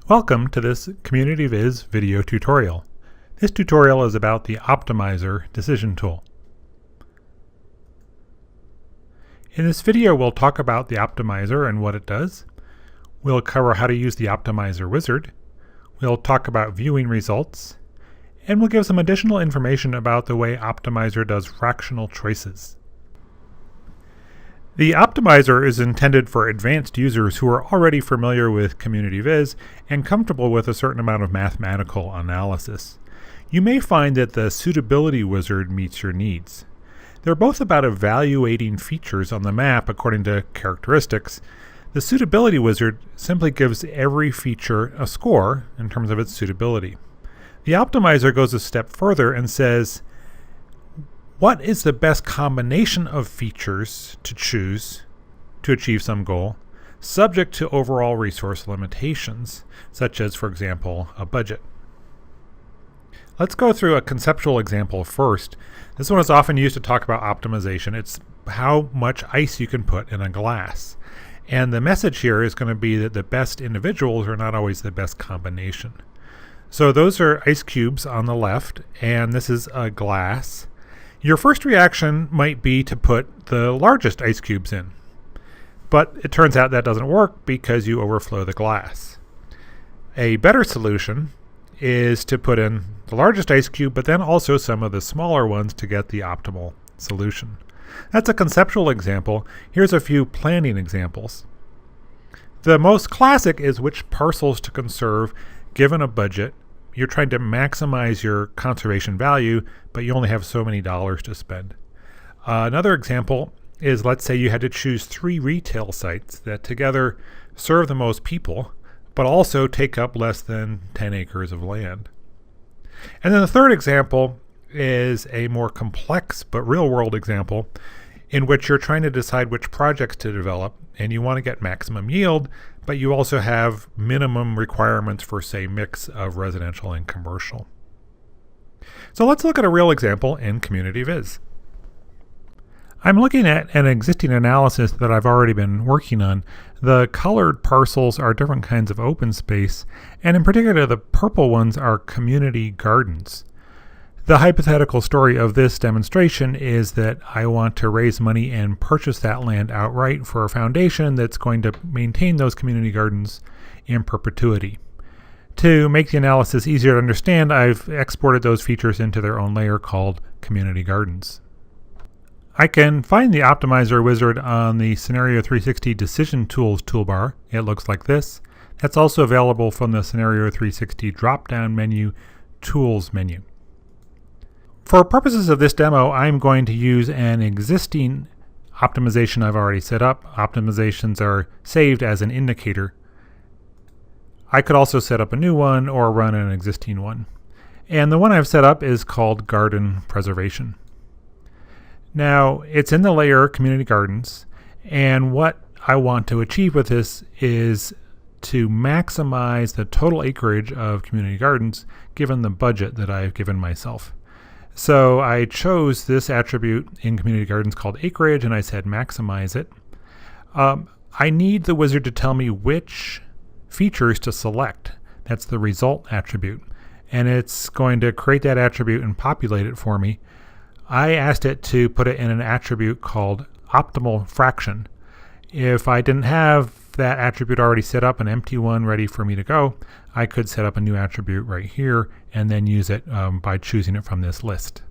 Welcome to this CommunityViz video tutorial. This tutorial is about the Optimizer decision tool. In this video we'll talk about the Optimizer and what it does. We'll cover how to use the Optimizer wizard. We'll talk about viewing results. And we'll give some additional information about the way Optimizer does fractional choices. The Optimizer is intended for advanced users who are already familiar with CommunityViz and comfortable with a certain amount of mathematical analysis. You may find that the Suitability Wizard meets your needs. They're both about evaluating features on the map according to characteristics. The Suitability Wizard simply gives every feature a score in terms of its suitability. The Optimizer goes a step further and says, what is the best combination of features to choose to achieve some goal, subject to overall resource limitations, such as, for example, a budget? Let's go through a conceptual example first. This one is often used to talk about optimization. It's how much ice you can put in a glass. And the message here is going to be that the best individuals are not always the best combination. So those are ice cubes on the left, and this is a glass. Your first reaction might be to put the largest ice cubes in, but it turns out that doesn't work because you overflow the glass. A better solution is to put in the largest ice cube, but then also some of the smaller ones to get the optimal solution. That's a conceptual example. Here's a few planning examples. The most classic is which parcels to conserve given a budget. You're trying to maximize your conservation value, but you only have so many dollars to spend. Another example is, let's say you had to choose 3 retail sites that together serve the most people, but also take up less than 10 acres of land. And then the third example is a more complex but real-world example in which you're trying to decide which projects to develop, and you want to get maximum yield, but you also have minimum requirements for, say, mix of residential and commercial. So let's look at a real example in CommunityViz. I'm looking at an existing analysis that I've already been working on. The colored parcels are different kinds of open space, and in particular the purple ones are community gardens. The hypothetical story of this demonstration is that I want to raise money and purchase that land outright for a foundation that's going to maintain those community gardens in perpetuity. To make the analysis easier to understand, I've exported those features into their own layer called Community Gardens. I can find the Optimizer wizard on the Scenario 360 Decision Tools toolbar. It looks like this. That's also available from the Scenario 360 drop-down menu, Tools menu. For purposes of this demo, I'm going to use an existing optimization I've already set up. Optimizations are saved as an indicator. I could also set up a new one or run an existing one. And the one I've set up is called Garden Preservation. Now, it's in the layer Community Gardens, and what I want to achieve with this is to maximize the total acreage of community gardens given the budget that I've given myself. So I chose this attribute in Community Gardens called acreage, and I said maximize it. I need the wizard to tell me which features to select. That's the result attribute. And it's going to create that attribute and populate it for me. I asked it to put it in an attribute called optimal fraction. If I didn't have that attribute already set up, an empty one ready for me to go, I could set up a new attribute right here and then use it by choosing it from this list.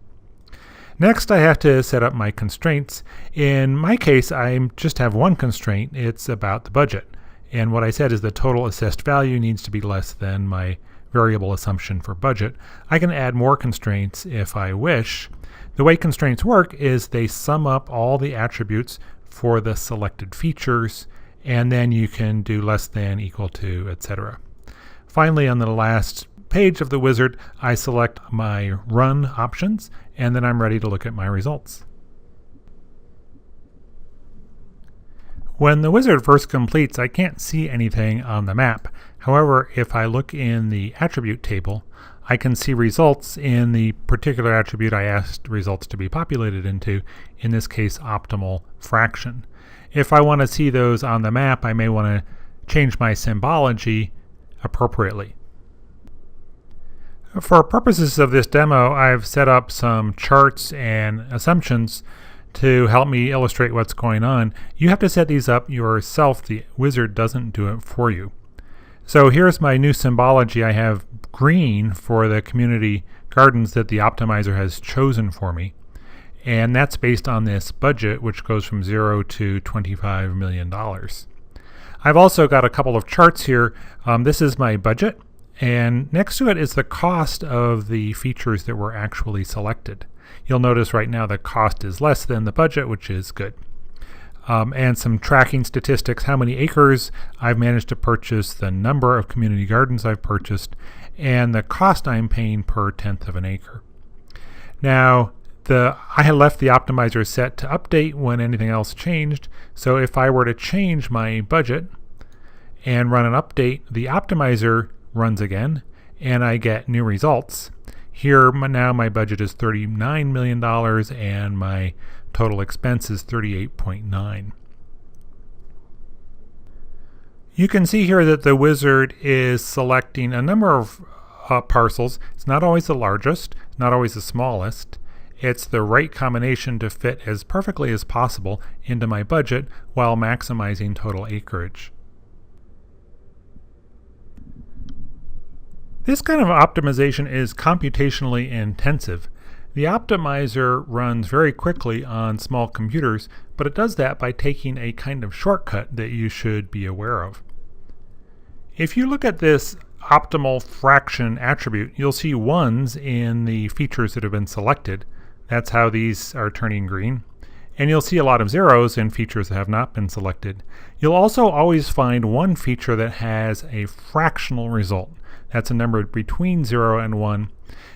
Next, I have to set up my constraints. In my case, I just have one constraint. It's about the budget. And what I said is the total assessed value needs to be less than my variable assumption for budget. I can add more constraints if I wish. The way constraints work is they sum up all the attributes for the selected features, and then you can do less than, equal to, etc. Finally, on the last page of the wizard, I select my run options, and then I'm ready to look at my results. When the wizard first completes, I can't see anything on the map. However, if I look in the attribute table, I can see results in the particular attribute I asked results to be populated into, in this case optimal fraction. If I want to see those on the map, I may want to change my symbology appropriately. For purposes of this demo, I've set up some charts and assumptions to help me illustrate what's going on. You have to set these up yourself. The wizard doesn't do it for you. So here's my new symbology. I have green for the community gardens that the optimizer has chosen for me. And that's based on this budget, which goes from 0 to $25 million. I've also got a couple of charts here. This is my budget. And next to it is the cost of the features that were actually selected. You'll notice right now the cost is less than the budget, which is good. And some tracking statistics, how many acres I've managed to purchase, the number of community gardens I've purchased, and the cost I'm paying per tenth of an acre. Now, I had left the optimizer set to update when anything else changed. So if I were to change my budget and run an update, the optimizer runs again, and I get new results. Here now my budget is $39 million and my total expense is 38.9. You can see here that the wizard is selecting a number of parcels. It's not always the largest, not always the smallest. It's the right combination to fit as perfectly as possible into my budget while maximizing total acreage. This kind of optimization is computationally intensive. The optimizer runs very quickly on small computers, but it does that by taking a kind of shortcut that you should be aware of. If you look at this optimal fraction attribute, you'll see ones in the features that have been selected. That's how these are turning green. And you'll see a lot of zeros in features that have not been selected. You'll also always find one feature that has a fractional result. That's a number between 0 and 1,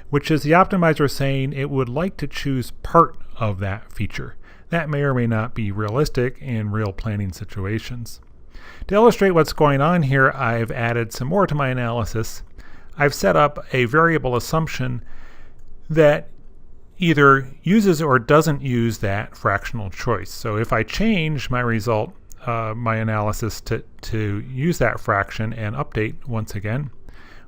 which is the optimizer saying it would like to choose part of that feature. That may or may not be realistic in real planning situations. To illustrate what's going on here, I've added some more to my analysis. I've set up a variable assumption that either uses or doesn't use that fractional choice. So if I change my result, my analysis to use that fraction and update once again,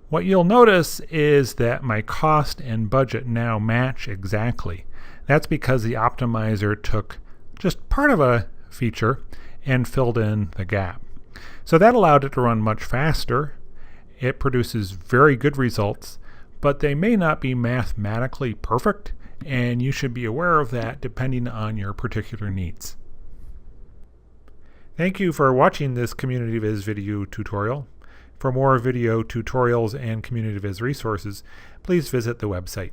what you'll notice is that my cost and budget now match exactly. That's because the optimizer took just part of a feature and filled in the gap. So that allowed it to run much faster. It produces very good results, but they may not be mathematically perfect, and you should be aware of that depending on your particular needs. Thank you for watching this CommunityViz video tutorial. For more video tutorials and CommunityViz resources, please visit the website.